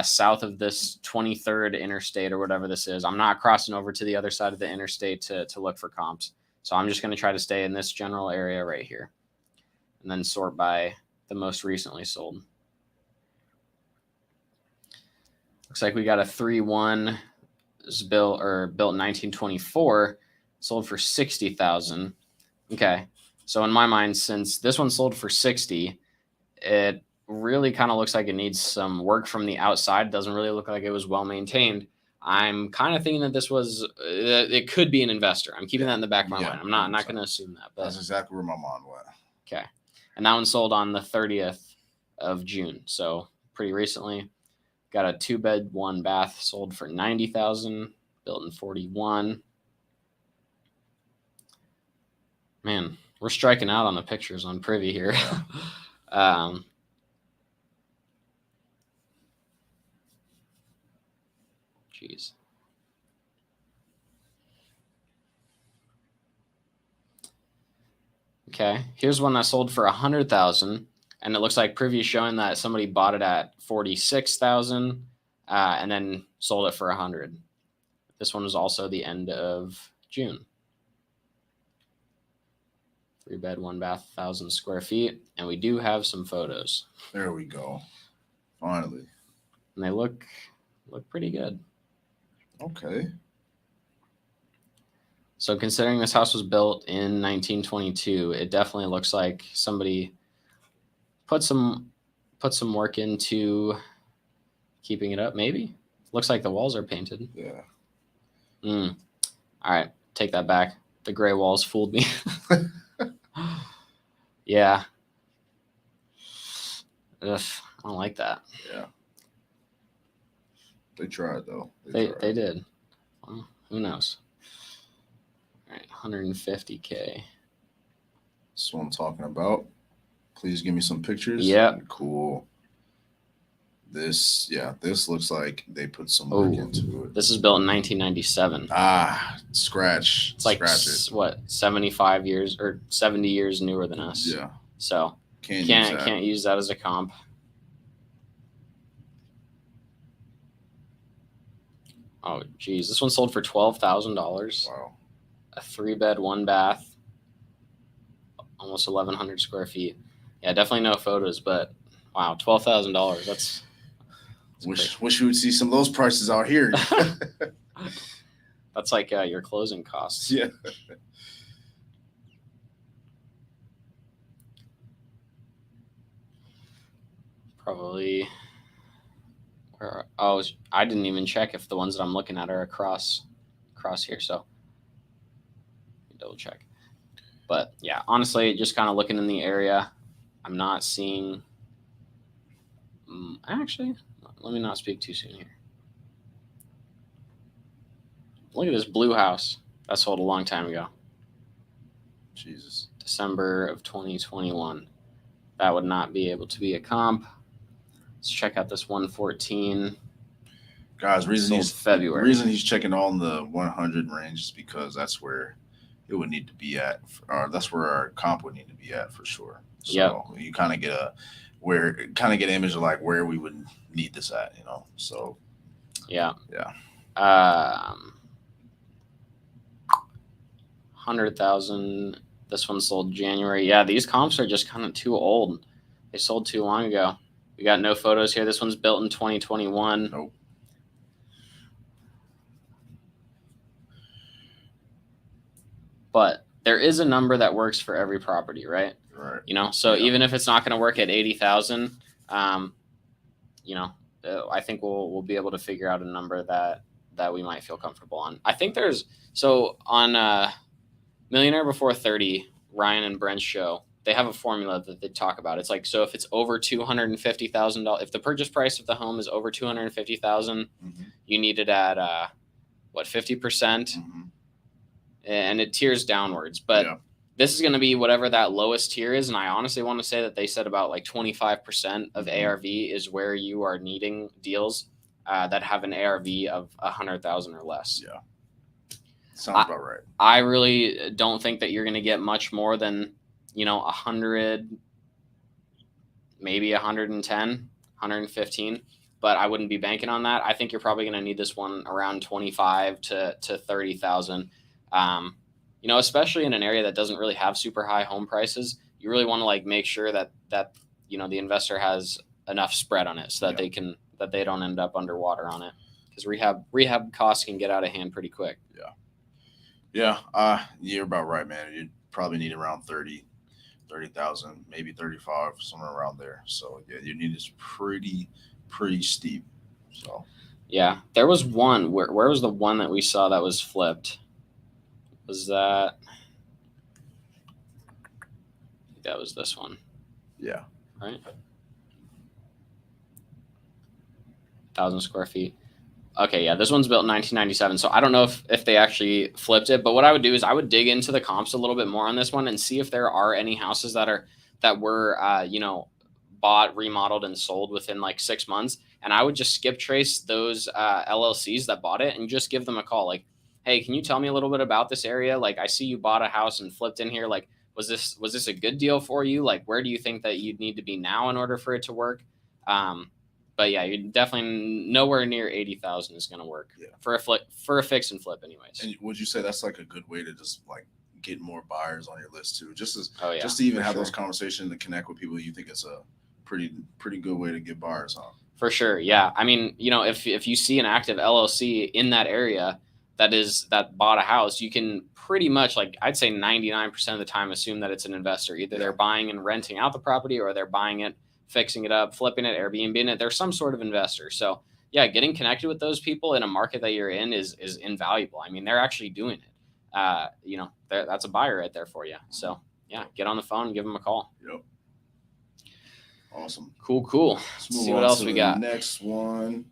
south of this 23rd interstate or whatever this is. I'm not crossing over to the other side of the interstate to look for comps. So I'm just going to try to stay in this general area right here and then sort by the most recently sold. Looks like we got a 3-1 built in 1924, sold for $60,000. Okay. So in my mind, since this one sold for $60,000, It really kind of looks like it needs some work from the outside. Doesn't really look like it was well maintained. I'm kind of thinking that this was it could be an investor. I'm keeping that in the back of my mind. I'm not going to assume that. But
that's exactly where my mind went.
okay, and that one sold on the 30th of June, so pretty recently. Got a 2-bed, 1-bath, sold for $90,000, built in 41. Man, we're striking out on the pictures on Privy here. Jeez. Okay, here's one that sold for $100,000, and it looks like Privy is showing that somebody bought it at $46,000, and then sold it for $100,000. This one was also the end of June. 3-bed, 1-bath, 1,000 square feet, and we do have some photos.
There we go. Finally,
and they look pretty good.
Okay.
So considering this house was built in 1922, it definitely looks like somebody put some work into keeping it up. Maybe looks like the walls are painted.
Yeah.
All right, take that back. The gray walls fooled me. Yeah. Ugh, I don't like that.
Yeah. They tried though.
They did. Well, who knows? All right, $150K.
That's what I'm talking about. Please give me some pictures.
Yeah.
Cool. This looks like they put some work into it.
This is built in 1997.
Scratch.
It's like
Scratch it.
what, 75 years or 70 years newer than us.
Yeah.
So can't use that as a comp. Oh, geez, this one sold for $12,000.
Wow.
A 3-bed, 1-bath, almost 1,100 square feet. Yeah, definitely no photos, but wow, $12,000. That's
wish you would see some of those prices out here.
that's like your closing costs.
Yeah.
Probably. I didn't even check if the ones that I'm looking at are across here. So double check. But yeah, honestly, just kind of looking in the area, I'm not seeing. Actually, let me not speak too soon here. Look at this blue house that sold a long time ago.
Jesus.
December of 2021. That would not be able to be a comp. Let's check out this 114.
Guys,
February.
The reason he's checking all in the 100 range is because that's where it would need to be at, or that's where our comp would need to be at for sure. So you kind of get an image of like where we would need this at, you know. So
yeah. 100,000. This one sold January. Yeah, these comps are just kind of too old. They sold too long ago. We got no photos here. This one's built in 2021.
Nope.
But there is a number that works for every property, right?
Right.
You know, so even if it's not going to work at 80,000, you know, I think we'll be able to figure out a number that we might feel comfortable on. I think on Millionaire Before 30, Ryan and Brent's show, they have a formula that they talk about. It's like, so if it's over $250,000, if the purchase price of the home is over $250,000, you need it at 50%, and it tiers downwards. But this is going to be whatever that lowest tier is, and I honestly want to say that they said about like 25% of ARV is where you are needing deals that have an ARV of 100,000 or less.
Yeah, sounds about right.
I really don't think that you're going to get much more than 100, maybe 110, 115, but I wouldn't be banking on that. I think you're probably going to need this one around 25 to 30,000. Especially in an area that doesn't really have super high home prices, you really want to like make sure that the investor has enough spread on it so that they don't end up underwater on it, because rehab costs can get out of hand pretty quick.
Yeah. You're about right, man. You probably need around 30 30,000, maybe 35, somewhere around there. So yeah, your need is pretty steep. So
Yeah, there was one. Where was the one that we saw that was flipped? Was that? That was this one,
yeah,
right? 1,000 square feet. Okay, yeah, this one's built in 1997, so I don't know if they actually flipped it. But what I would do is I would dig into the comps a little bit more on this one and see if there are any houses that were bought, remodeled, and sold within like 6 months. And I would just skip trace those LLCs that bought it and just give them a call. Like, hey, can you tell me a little bit about this area? Like, I see you bought a house and flipped in here. Like, was this a good deal for you? Like, where do you think that you'd need to be now in order for it to work? But yeah, you're definitely nowhere near 80,000 is going to work for a fix and flip, anyways.
and would you say that's like a good way to just like get more buyers on your list too? Just to even have those conversations and connect with people, you think it's a pretty good way to get buyers on.
For sure, yeah. I mean, if you see an active LLC in that area that bought a house, you can pretty much, like, I'd say 99% of the time assume that it's an investor. Either they're buying and renting out the property, or they're buying it, fixing it up, flipping it, Airbnb-ing it. There's some sort of investor. So yeah, getting connected with those people in a market that you're in is invaluable. I mean, they're actually doing it. That's a buyer right there for you. So yeah, get on the phone and give them a call.
Yep. Awesome.
Cool. Let's see what else we got.
Next one.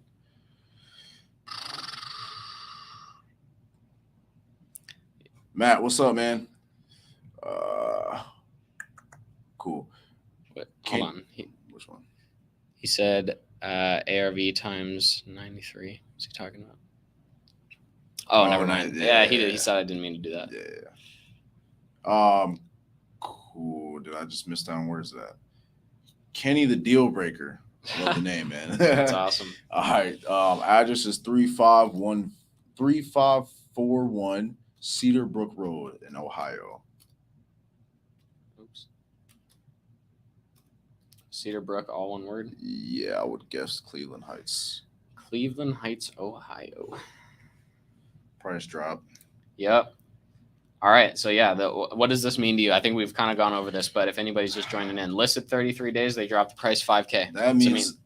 Matt, what's up, man? Cool.
Hold on.
Which one?
He said ARV times 93. What's he talking about? Oh, never mind. Yeah, he did. He said I didn't mean to do that.
Yeah. Cool. Did I just miss down? Where's that? Kenny the Deal Breaker. I love the name, man.
That's awesome.
All right. Address is 3541 Cedar Brook Road in Ohio.
Oops. Cedar Brook, all one word?
Yeah, I would guess Cleveland Heights.
Cleveland Heights, Ohio.
Price drop.
Yep. All right. So yeah, what does this mean to you? I think we've kind of gone over this, but if anybody's just joining in, listed 33 days, they dropped the price $5,000.
That means,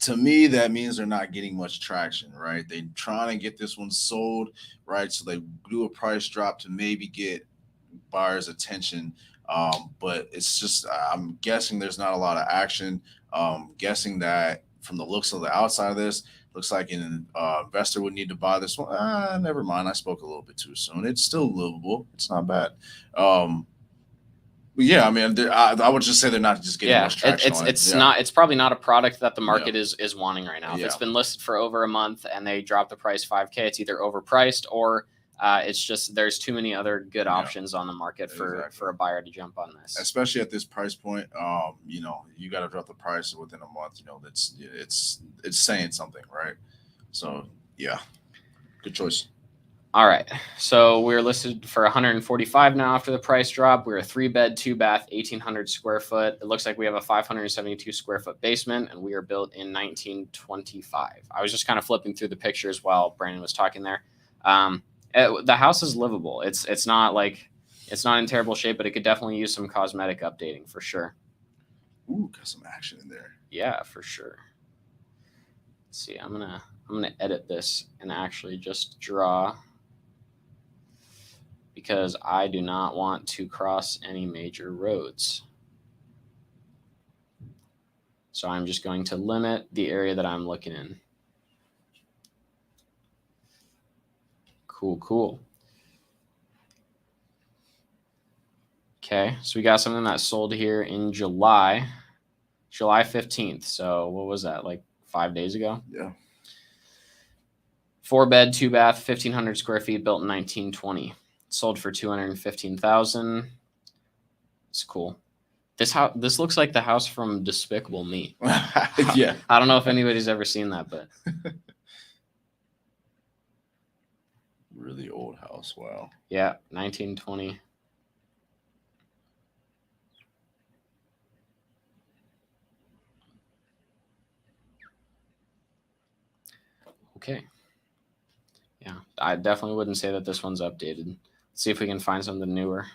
to me, that means they're not getting much traction, right? They're trying to get this one sold, right? So they do a price drop to maybe get buyers' attention. But it's just, I'm guessing there's not a lot of action. Guessing that from the looks of the outside of this, looks like an investor would need to buy this one. Never mind. I spoke a little bit too soon. It's still livable. It's not bad. But yeah, I mean, I would just say they're not just getting much traction on it.
It's probably not a product that the market is wanting right now. If it's been listed for over a month and they drop the price $5,000, it's either overpriced or it's just there's too many other good options on the market for a buyer to jump on this.
Especially at this price point, you got to drop the price within a month. It's saying something, right? So yeah, good choice.
All right, so we're listed for 145 now after the price drop. We're a 3-bed, 2-bath, 1,800 square foot. It looks like we have a 572 square foot basement, and we are built in 1925. I was just kind of flipping through the pictures while Brandon was talking there. The house is livable. It's not in terrible shape, but it could definitely use some cosmetic updating for sure.
Ooh, got some action in there.
Yeah, for sure. Let's see. I'm gonna edit this and actually just draw, because I do not want to cross any major roads. So I'm just going to limit the area that I'm looking in. Cool. Okay, so we got something that sold here in July 15th. So what was that, like 5 days ago?
Yeah.
4-bed, 2-bath, 1,500 square feet, built in 1920. Sold for $215,000. It's cool. This looks like the house from Despicable Me.
Yeah.
I don't know if anybody's ever seen that, but
really old house. Wow.
Yeah, 1920. Okay. Yeah, I definitely wouldn't say that this one's updated. Let's see if we can find something newer.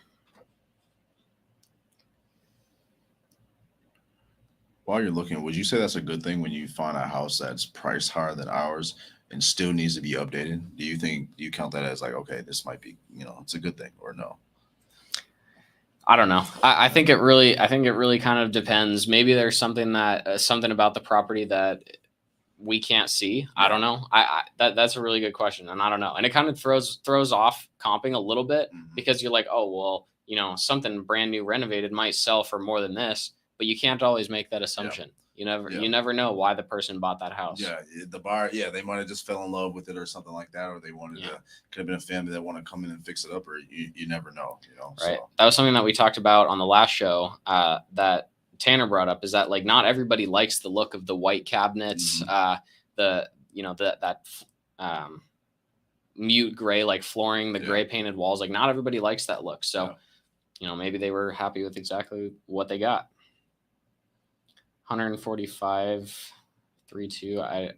While you're looking, would you say that's a good thing when you find a house that's priced higher than ours and still needs to be updated? Do you count that as like, okay, this might be, it's a good thing, or no?
I don't know. I think it really kind of depends. Maybe there's something something about the property that we can't see. I don't know. That's a really good question, and I don't know. And it kind of throws off comping a little bit because you're like, oh well, something brand new renovated might sell for more than this, but you can't always make that assumption. You never know why the person bought that house.
Yeah, the buyer, they might have just fell in love with it or something like that, or they wanted to. Could have been a family that want to come in and fix it up, or you never know.
Right. So. That was something that we talked about on the last show. That Tanner brought up is that like not everybody likes the look of the white cabinets, that mute gray like flooring, the gray painted walls. Like not everybody likes that look. So, maybe they were happy with exactly what they got. 145, 3.2.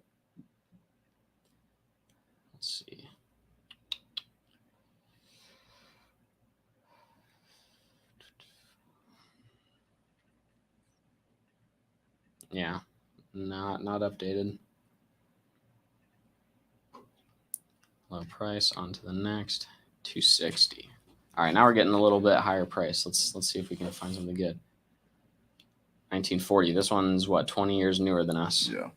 Let's see. Yeah, not updated. Low price, on to the next. 260. All right, now we're getting a little bit higher price. Let's see if we can find something good. 1940. This one's 20 years newer than us.
Yeah.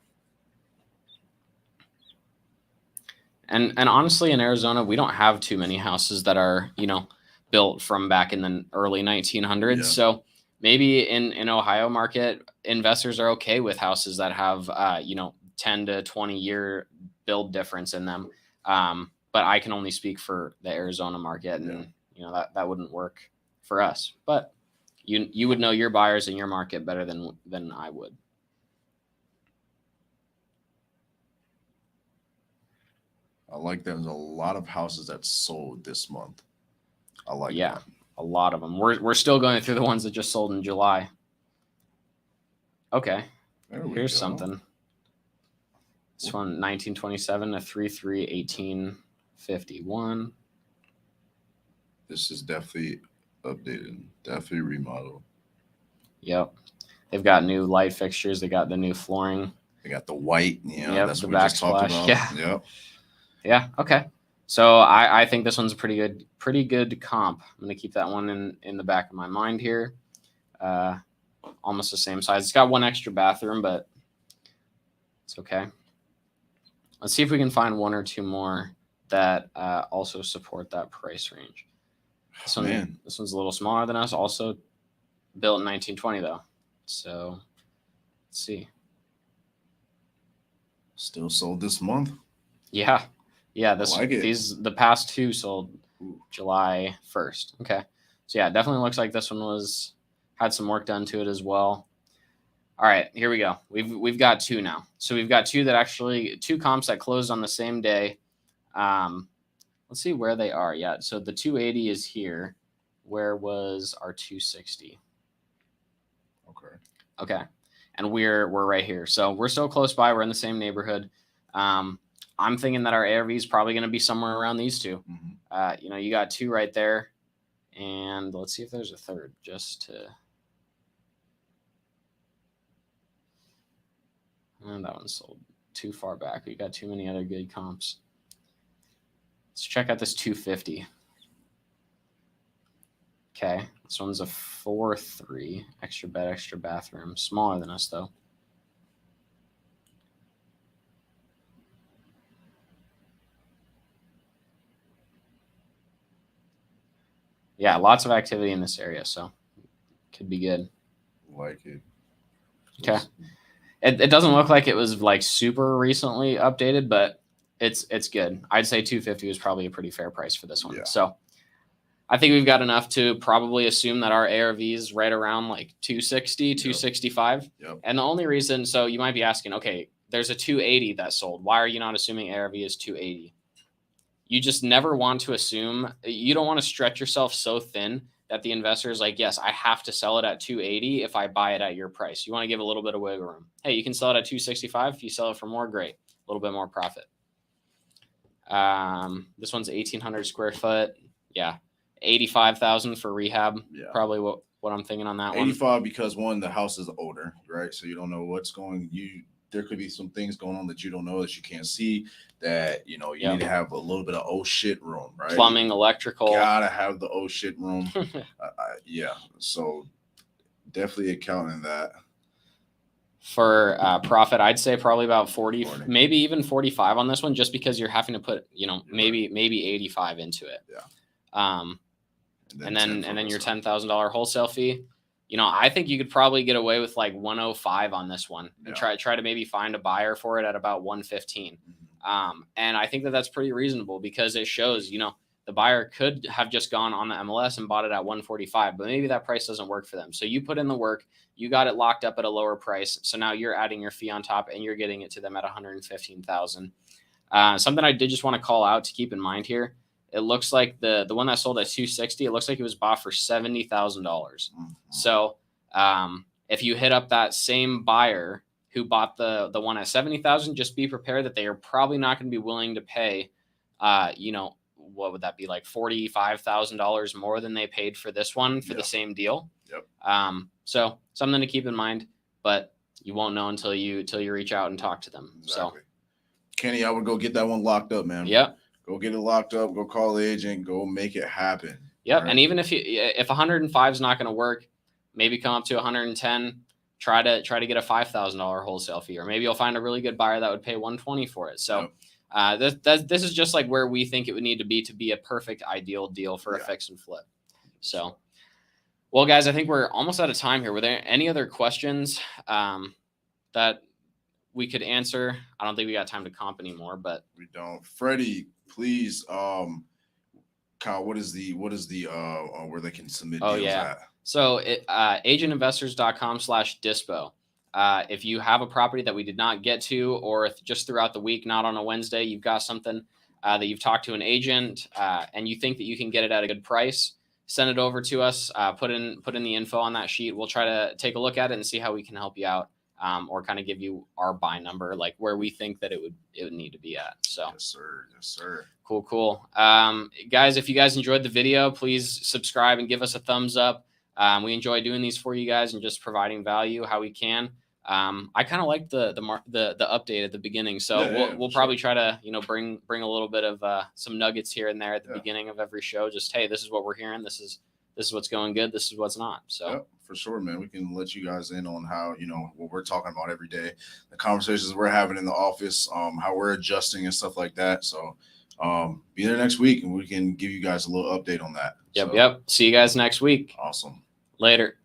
And honestly, in Arizona, we don't have too many houses that are, built from back in the early 1900s. Yeah. So maybe in Ohio market, investors are okay with houses that have, 10 to 20 year build difference in them. But I can only speak for the Arizona market, and that wouldn't work for us. But you would know your buyers in your market better than I would.
I like there's a lot of houses that sold this month. I like that.
A lot of them. We're still going through the ones that just sold in July. Okay. Here's something. This one, 1927, a 3.3, 1851.
This is definitely updated, definitely remodeled.
Yep. They've got new light fixtures. They got the new flooring.
They got the white, that's
the
what we just talked about.
Yeah.
Yep.
Yeah. Okay. So I think this one's a pretty good comp. I'm going to keep that one in the back of my mind here. Almost the same size. It's got one extra bathroom, but it's okay. Let's see if we can find one or two more that also support that price range. This one's a little smaller than us. Also built in 1920 though. So let's see.
Still sold this month.
Yeah. The past two sold July 1st. Okay. So yeah, it definitely looks like this one had some work done to it as well. All right, here we go. We've got two now. So we've got two comps that closed on the same day. Let's see where they are. Yeah. So the 280 is here. Where was our 260? Okay. And we're right here. So we're still close by. We're in the same neighborhood. I'm thinking that our ARV is probably going to be somewhere around these two. You got two right there. And let's see if there's a third just to. And that one sold too far back. We got too many other good comps. Let's check out this 250. Okay, this one's a 4.3, extra bed, extra bathroom. Smaller than us, though. Yeah, lots of activity in this area, so could be good.
Like it.
Okay. It doesn't look like it was like super recently updated, but it's good. I'd say 250 was probably a pretty fair price for this one. Yeah. So I think we've got enough to probably assume that our ARV is right around like 260, 265.
Yep.
And the only reason, so you might be asking, okay, there's a 280 that sold. Why are you not assuming ARV is 280? You just never want to assume, you don't want to stretch yourself so thin that the investor is like, yes, I have to sell it at 280 if I buy it at your price. You want to give a little bit of wiggle room. Hey, you can sell it at 265. If you sell it for more, great. A little bit more profit. This one's 1,800 square foot. Yeah. $85,000 for rehab.
Yeah.
Probably what I'm thinking on that one.
85 because one, the house is older, right? So you don't know what's going. There could be some things going on that you don't know, that you can't see. That you need to have a little bit of oh shit room, right?
Plumbing, electrical.
Gotta have the oh shit room. Yeah. So definitely accounting that.
For profit, I'd say probably about 40, maybe even 45 on this one, just because you're having to put, maybe 85 into it.
Yeah.
And then your $10,000 wholesale fee. I think you could probably get away with like 105 on this one and try to maybe find a buyer for it at about 115. And I think that's pretty reasonable, because it shows, the buyer could have just gone on the MLS and bought it at 145, but maybe that price doesn't work for them. So you put in the work, you got it locked up at a lower price. So now you're adding your fee on top and you're getting it to them at 115,000. Something I did just want to call out to keep in mind here. It looks like the one that sold at 260, it looks like it was bought for $70,000. So if you hit up that same buyer who bought the one at 70,000, just be prepared that they are probably not going to be willing to pay, what would that be, like $45,000 more than they paid for this one for the same deal.
Yep.
So something to keep in mind, but you won't know until you reach out and talk to them.
Exactly. So Kenny, I would go get that one locked up, man.
Yep.
Go get it locked up. Go call the agent. Go make it happen.
Yep. Right? And even if 105 is not going to work, maybe come up to 110. Try to get a $5,000 wholesale fee, or maybe you'll find a really good buyer that would pay 120 for it. So this is just like where we think it would need to be a perfect ideal deal for a fix and flip. So, well, guys, I think we're almost out of time here. Were there any other questions that we could answer? I don't think we got time to comp anymore, but
we don't. Freddie, please, Kyle, what is the where they can submit deals at?
So agentinvestors.com/dispo. If you have a property that we did not get to, or if just throughout the week, not on a Wednesday, you've got something that you've talked to an agent and you think that you can get it at a good price, send it over to us. Put in the info on that sheet. We'll try to take a look at it and see how we can help you out, or kind of give you our buy number, like where we think that it would need to be at. So
yes, sir.
Cool. Guys, if you guys enjoyed the video, please subscribe and give us a thumbs up. We enjoy doing these for you guys and just providing value how we can. I kind of like the update at the beginning, so we'll probably try to bring a little bit of some nuggets here and there at the beginning of every show. Just, hey, this is what we're hearing. This is what's going good. This is what's not. So
for sure, man, we can let you guys in on how what we're talking about every day, the conversations we're having in the office, how we're adjusting and stuff like that. So be there next week and we can give you guys a little update on that.
Yep. See you guys next week.
Awesome.
Later.